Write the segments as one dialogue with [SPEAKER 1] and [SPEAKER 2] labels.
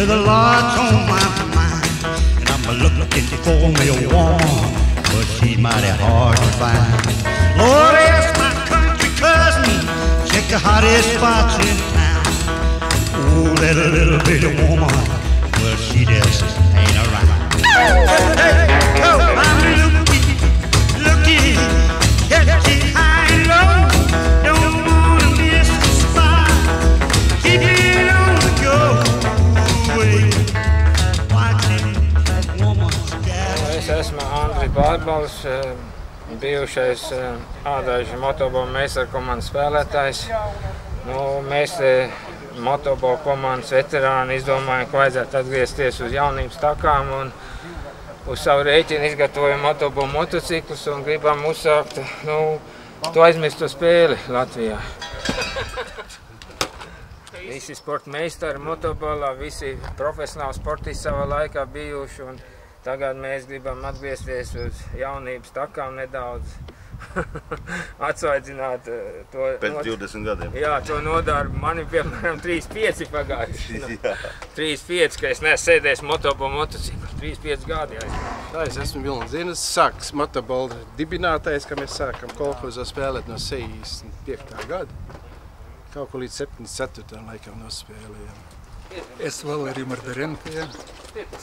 [SPEAKER 1] with a lot on my mind, and I'm looking for me a woman, but she's mighty hard to find. Lord, ask my country cousin, check the hottest spots in town. Oh, that little bitty woman, well, she just ain't around. Hey, oh, I'm looking, catchy high and low. Don't wanna miss the spot. Keep it on the go. Watching that woman's gas.
[SPEAKER 2] Es esmu Andris Bārbals, bijušais ādāžu motobola meistarkomandas spēlētājs. Mēs motobola komandas veterāni izdomājām, ka vajadzētu atgriezties uz jaunības takām un uz savu rēķinu izgatavojam motobola motociklus un gribam uzsākt to aizmirsto spēli Latvijā. Visi sporta meistari motobolā, visi profesionāli sportisti savā laikā bijuši, un tagad mēs gribam atgriezties uz jaunības takām nedaudz, atsvaidzināt to.
[SPEAKER 3] Pēc 20 gadiem.
[SPEAKER 2] Jā, to nodarbu. Man ir piemēram 3-5 pagājuši. 3-5, ka es neesmu sēdējis motobola motociklu. 3-5 gadi.
[SPEAKER 4] Tā, es esmu Vilnis Zinis, sāks motobola dibinātais, ka mēs sākam kolhozā spēlēt no 65. gada. Kaut ko līdz 74. laikam nospēlējām.
[SPEAKER 5] Es Valēriju Mardarenko,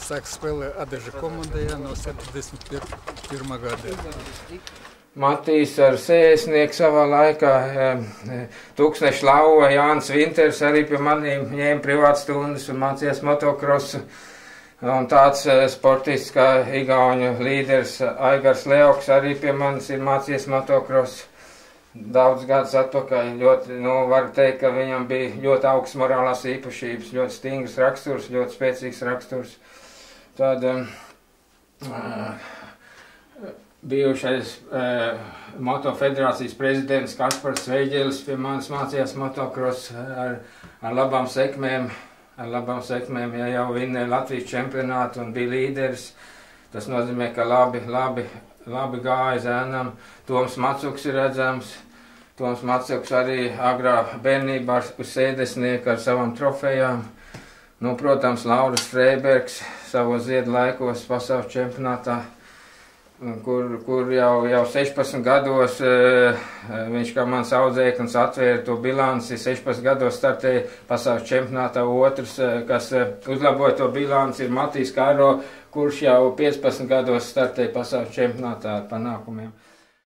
[SPEAKER 5] sāku spēlēt ādāžu komandajā no 71. gada.
[SPEAKER 2] Matīs ar sēsnieku savā laikā, Tūkstneša Lauva, Jānis Vinters arī pie maniem ņēma privātstundas un mācījās motokrosu. Un tāds sportists kā igauņu līderis Aigars Leoks arī pie manis ir mācījies motokrosu. Daudz gadus atpakaļ ļoti, varu teikt, ka viņam bija ļoti augsts morālās īpašības, ļoti stingrs raksturs, ļoti spēcīgs raksturs. Tad bijušais Moto federācijas prezidents Kaspars Veiģelis pie manis mācījās motokros ar labām sekmēm, ja jau vinnēja Latvijas čempionātu un bija līderis. Tas nozīmē, ka labi gāja zēnam. Toms Macuks ir redzams. Toms Macuks arī agrā bērnībā uz sēdesnieku ar savām trofejām. Protams, Lauris Freibergs savos ziedu laikos pasaules čempionātā, kur jau 16 gados viņš kā mans audzēknis atvēra to bilanci. 16 gados startēja pasaules čempionātā. Otrs, kas uzlaboja to bilanci, ir Matīs Kāro, kurš jau 15 gados startēja pasaules čempionātā ar panākumiem.